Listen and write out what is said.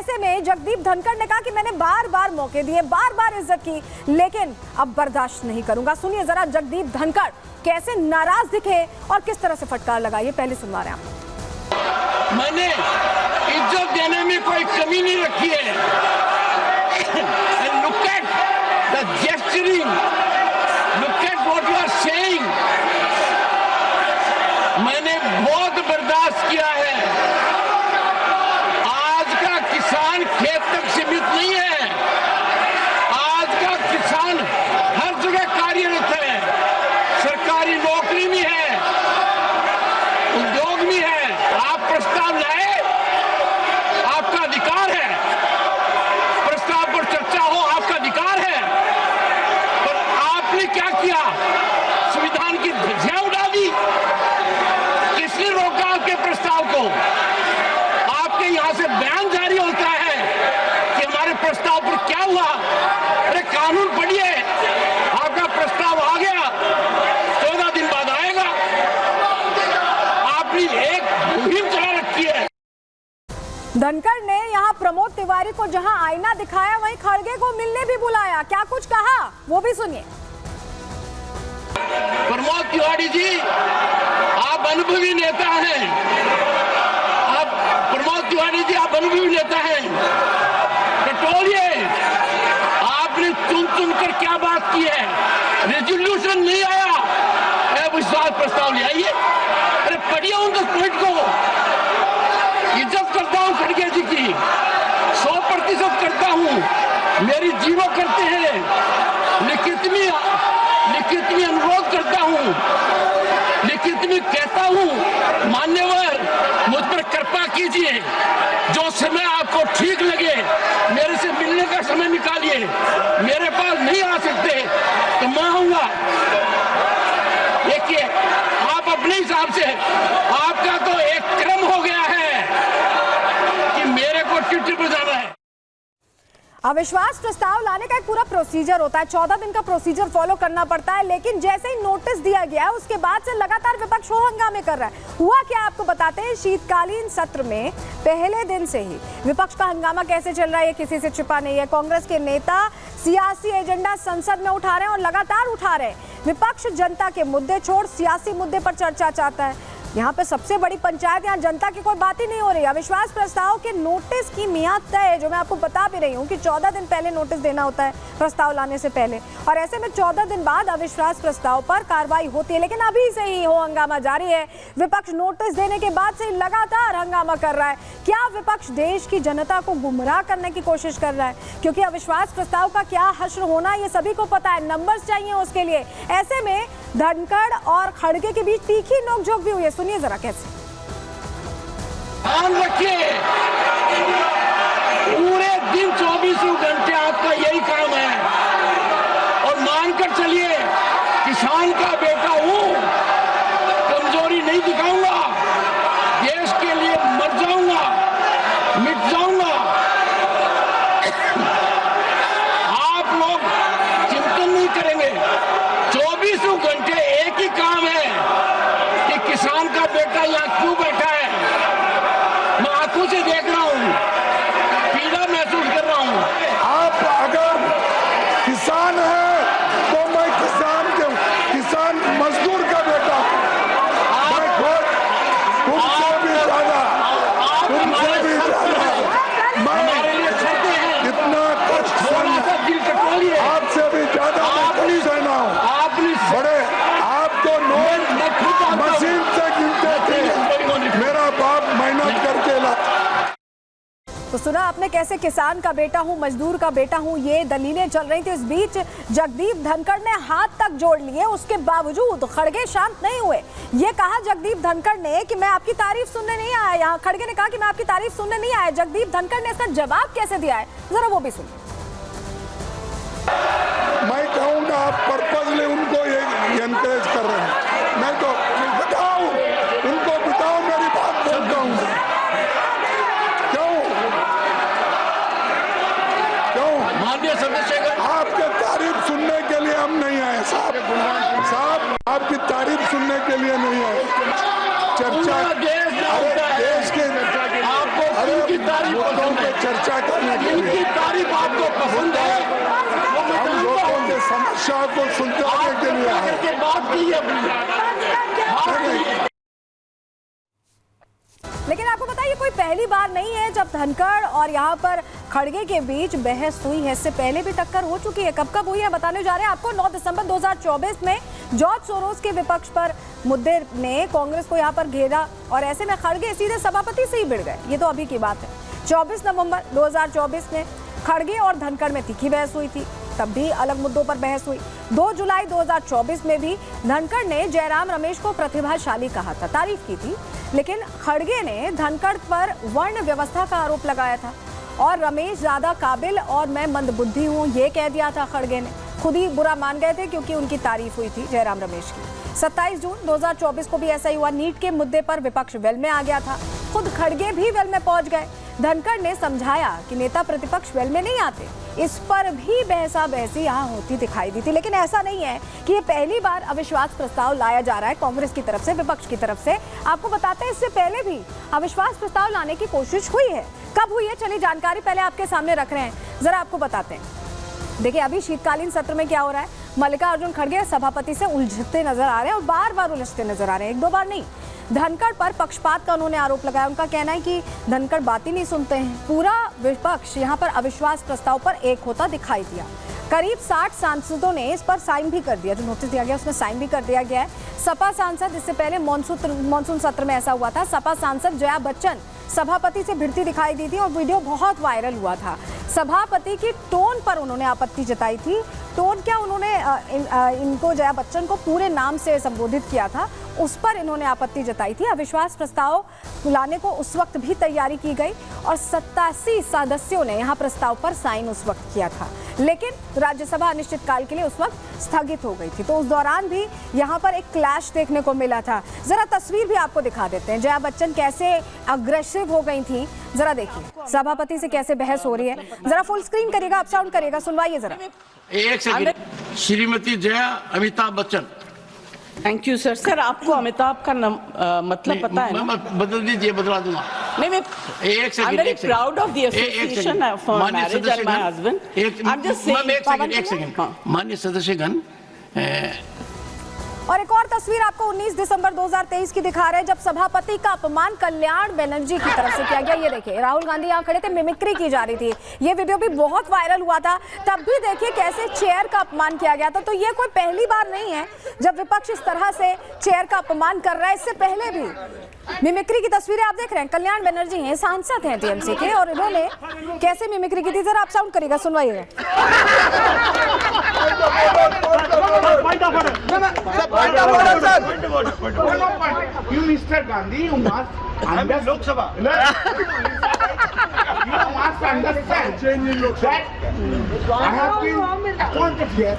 ऐसे में जगदीप धनखड़ ने कहा कि मैंने बार बार मौके दिए, बार बार इज्जत की, लेकिन अब बर्दाश्त नहीं करूंगा। सुनिए जरा जगदीप धनखड़ कैसे नाराज दिखे और किस तरह से फटकार लगाई, पहले सुनवा रहे हैं आप। मैंने इज्जत देने में कोई कमी नहीं रखी है। Look at the gesturing, look at what you are saying. मैंने बहुत बर्दाश्त किया है। आज का किसान खेत तक सीमित नहीं है, आज का किसान हर जगह कार्यरत है, सरकारी नौकरी में है, उद्योग में है। आप प्रस्ताव लाए, आपका अधिकार है, प्रस्ताव पर चर्चा हो आपका अधिकार है, पर आपने क्या किया? संविधान की धज्जियां उड़ा दी। किसने रोका आपके प्रस्ताव को? आपके यहां से बयान जारी होता है कि हमारे प्रस्ताव पर क्या हुआ। अरे कानून पढ़िए, आपका प्रस्ताव आ गया, 14 दिन बाद आएगा। आपने एक मुहिम चला रखी है। धनखड़ ने यहां प्रमोद तिवारी को जहां आईना दिखाया, वहीं खड़गे को मिलने भी बुलाया। क्या कुछ कहा वो भी सुनिए। प्रमोद तिवारी जी, आप अनुभवी नेता हैं। आप प्रमोद तिवारी जी, आप अनुभवी नेता हैं। टटोलिए, आपने चुन चुन कर क्या बात की है? रेजोल्यूशन नहीं आया, अविश्वास प्रस्ताव ले आइए। अरे पढ़िए उन 10 पॉइंट को। इज्जत करता हूं खड़गे जी की, 100% करता हूं। मेरी जीरो करते हैं, लिखित में अनुरोध करता हूं, लिखित में कहता हूं, मान्यवर मुझ पर कृपा कीजिए। जो समय आपको ठीक लगे मेरे से मिलने का समय निकालिए। मेरे पास नहीं आ सकते तो मैं आऊंगा। देखिए, आप अपने हिसाब से, आपका तो एक क्रम हो गया है कि मेरे को चिट्ठी बजाना है। अविश्वास प्रस्ताव लाने का एक पूरा प्रोसीजर होता है, 14 दिन का प्रोसीजर फॉलो करना पड़ता है, लेकिन जैसे ही नोटिस दिया गया उसके बाद से लगातार विपक्ष हो हंगामे कर रहा है। हुआ क्या आपको बताते हैं। शीतकालीन सत्र में पहले दिन से ही विपक्ष का हंगामा कैसे चल रहा है ये किसी से छिपा नहीं है। कांग्रेस के नेता सियासी एजेंडा संसद में उठा रहे हैं और लगातार उठा रहे हैं। विपक्ष जनता के मुद्दे छोड़ सियासी मुद्दे पर चर्चा चाहता है। यहाँ पे सबसे बड़ी पंचायत, यहाँ जनता की कोई बात ही नहीं हो रही। अविश्वास प्रस्ताव के नोटिस की मियाद तय है, जो मैं आपको बता भी रही हूँ कि 14 दिन पहले नोटिस देना होता है प्रस्ताव लाने से पहले, और ऐसे में 14 दिन बाद अविश्वास प्रस्ताव पर कार्रवाई होती है। लेकिन अभी से ही हो हंगामा जारी है। विपक्ष नोटिस देने के बाद से लगातार हंगामा कर रहा है। क्या विपक्ष देश की जनता को गुमराह करने की कोशिश कर रहा है? क्योंकि अविश्वास प्रस्ताव का क्या हश्र होना ये सभी को पता है, नंबर्स चाहिए उसके लिए। ऐसे में धनखड़ और खड़गे के बीच तीखी नोकझोंक भी हुई है। सुनिए जरा कैसे। ध्यान रखिए, पूरे दिन 24 घंटे आपका यही काम है, और मानकर चलिए किसान का बेटा हूं, कमजोरी नहीं दिखाऊंगा, देश के लिए मर जाऊंगा, मिट जाऊंगा। आप लोग चिंतन नहीं करेंगे। 24 घंटे एक ही काम है कि किसान का बेटा यहाँ क्यों बैठा है। मैं आंखों से देख रहा हूँ, पीड़ा महसूस कर रहा हूँ। आप अगर किसान हैं तो मैं किसान मजदूर का बेटा हूँ। मैं खुद तुमसे भी ज्यादा हमारे लिए छड़ते हैं, इतना कष्ट थोड़ा सा दिल कटोलिए। आपसे भी ज्यादा मैं सहना हूँ। आपने बड़े आप तो नोट मशीन से गिनते थे, मेरा बाप मेहनत करके ला। तो सुना आपने कैसे किसान का बेटा हूं, मजदूर का बेटा हूं, ये दलीलें चल रही थी। इस बीच जगदीप धनखड़ ने हाथ तक जोड़ लिए, उसके बावजूद खड़गे शांत नहीं हुए। ये कहा जगदीप धनखड़ ने कि मैं आपकी तारीफ सुनने नहीं आया। यहाँ खड़गे ने कहा कि मैं आपकी तारीफ सुनने नहीं आया। जगदीप धनखड़ ने इसका जवाब कैसे दिया है, जरा वो भी सुनिए। मैं कहूँगा आप पर्पजली उनको ये एनकरेज कर रहे हैं। मैं तो बताओ उनको, बताओ मेरी बात बोलता हूँ। क्यों माननीय सदस्य, आपके तारीफ सुनने के लिए हम नहीं आए साहब, आपकी तारीफ सुनने के लिए नहीं आए। चर्चा देश देश के आपको अरे इनकी तारीफ मुद्दों पसंद पे है, चर्चा करने के इनकी लिए तारीफ आपको पसंद है, वो मैं हम जानता लोगों हूं। के समस्या को सुलझाने के लिए आए। करके बात की है अपनी। लेकिन आपको पता है ये कोई पहली बार नहीं है जब धनखड़ और यहाँ पर खड़गे के बीच बहस हुई है। इससे पहले भी टक्कर हो चुकी है। कब कब हुई है बताने जा रहे हैं आपको। 9 दिसंबर 2024 में जॉर्ज सोरोस के विपक्ष पर मुद्दे ने कांग्रेस को यहाँ पर घेरा और ऐसे में खड़गे सीधे सभापति से ही भिड़ गए। ये तो अभी की बात है। 24 नवंबर 2024 में खड़गे और धनखड़ में तीखी बहस हुई थी, तब भी अलग मुद्दों पर बहस हुई। 2 जुलाई 2024 में भी धनखड़ ने जयराम रमेश को प्रतिभाशाली कहा था, तारीफ की थी, लेकिन खड़गे ने धनखड़ पर वर्ण व्यवस्था का आरोप लगाया था और रमेश ज्यादा काबिल और मैं मंदबुद्धि हूं ये कह दिया था। खड़गे ने खुद ही बुरा मान गए थे क्योंकि उनकी तारीफ हुई थी जयराम रमेश की। 27 जून 2024 को भी ऐसा ही हुआ। नीट के मुद्दे पर विपक्ष वेल में आ गया था, खुद खड़गे भी वेल में पहुंच गए। धनखड़ ने समझाया कि नेता प्रतिपक्ष वेल में नहीं आते, इस पर भी बहसा बहसी यहाँ होती दिखाई दी थी। लेकिन ऐसा नहीं है कि ये पहली बार अविश्वास प्रस्ताव लाया जा रहा है कांग्रेस की तरफ से, विपक्ष की तरफ से। आपको बताते हैं इससे पहले भी अविश्वास प्रस्ताव लाने की कोशिश हुई है। कब हुई है चलिए जानकारी पहले आपके सामने रख रहे हैं, जरा आपको बताते हैं। देखिए अभी शीतकालीन सत्र में क्या हो रहा है, मल्लिकार्जुन खड़गे सभापति से उलझते नजर आ रहे हैं और बार बार उलझते नजर आ रहे हैं, एक दो बार नहीं। धनखड़ पर पक्षपात का उन्होंने आरोप लगाया। उनका कहना है कि धनखड़ बात ही नहीं सुनते हैं। पूरा विपक्ष यहाँ पर अविश्वास प्रस्ताव पर एक होता दिखाई दिया। करीब 60 सांसदों ने इस पर साइन भी कर दिया, जो नोटिस दिया गया उसमें साइन भी कर दिया गया है। सपा सांसद, इससे पहले मॉनसून सत्र में ऐसा हुआ था, सपा सांसद जया बच्चन सभापति से भिड़ती दिखाई दी थी और वीडियो बहुत वायरल हुआ था। सभापति की टोन पर उन्होंने आपत्ति जताई थी। टोन क्या, उन्होंने इनको जया बच्चन को पूरे नाम से संबोधित किया था, उस पर इन्होंने आपत्ति जताई थी। अविश्वास प्रस्ताव लाने को उस वक्त भी तैयारी की गई और 87 सदस्यों ने यहाँ प्रस्ताव पर साइन उस वक्त किया था, लेकिन राज्यसभा अनिश्चितकाल के लिए उस वक्त स्थगित हो गई थी। तो उस दौरान भी यहाँ पर एक क्लैश देखने को मिला था। जरा तस्वीर भी आपको दिखा देते हैं, जया बच्चन कैसे अग्रेसिव हो गई थी, जरा देखिए सभापति से कैसे बहस हो रही है। जरा फुल स्क्रीन करिएगा, अप साउंड करिएगा, सुनवाइए जरा। एक second, Shrimati Jaya Amitabh Bachchan. Thank you sir. Sir आपको अमिताभ का मतलब पता है ना? बदल दीजिए, बदला दूंगा। नहीं, मैं एक second, I'm very proud of the association for marriage and my husband. I'm just saying. एक सेकंड, माननीय सदस्यगण, और एक और तस्वीर आपको 19 दिसंबर 2023 की दिखा रहे हैं, जब सभापति का अपमान कल्याण बनर्जी की तरफ से किया गया। ये देखिए राहुल गांधी यहाँ खड़े थे, मिमिक्री की जा रही थी, ये वीडियो भी बहुत वायरल हुआ था। तब भी देखिए कैसे चेयर का अपमान किया गया था। तो ये कोई पहली बार नहीं है जब विपक्ष इस तरह से चेयर का अपमान कर रहा है, इससे पहले भी मिमिक्री की तस्वीरें आप देख रहे हैं। कल्याण बनर्जी हैं, सांसद हैं टीएमसी के, और इन्होंने कैसे मिमिक्री की थी, जरा आप साउंड करिएगा, सुनवाइएगा। You, Mr. Gandhi, you must understand. Lok Sabha. You must understand that I have been appointed here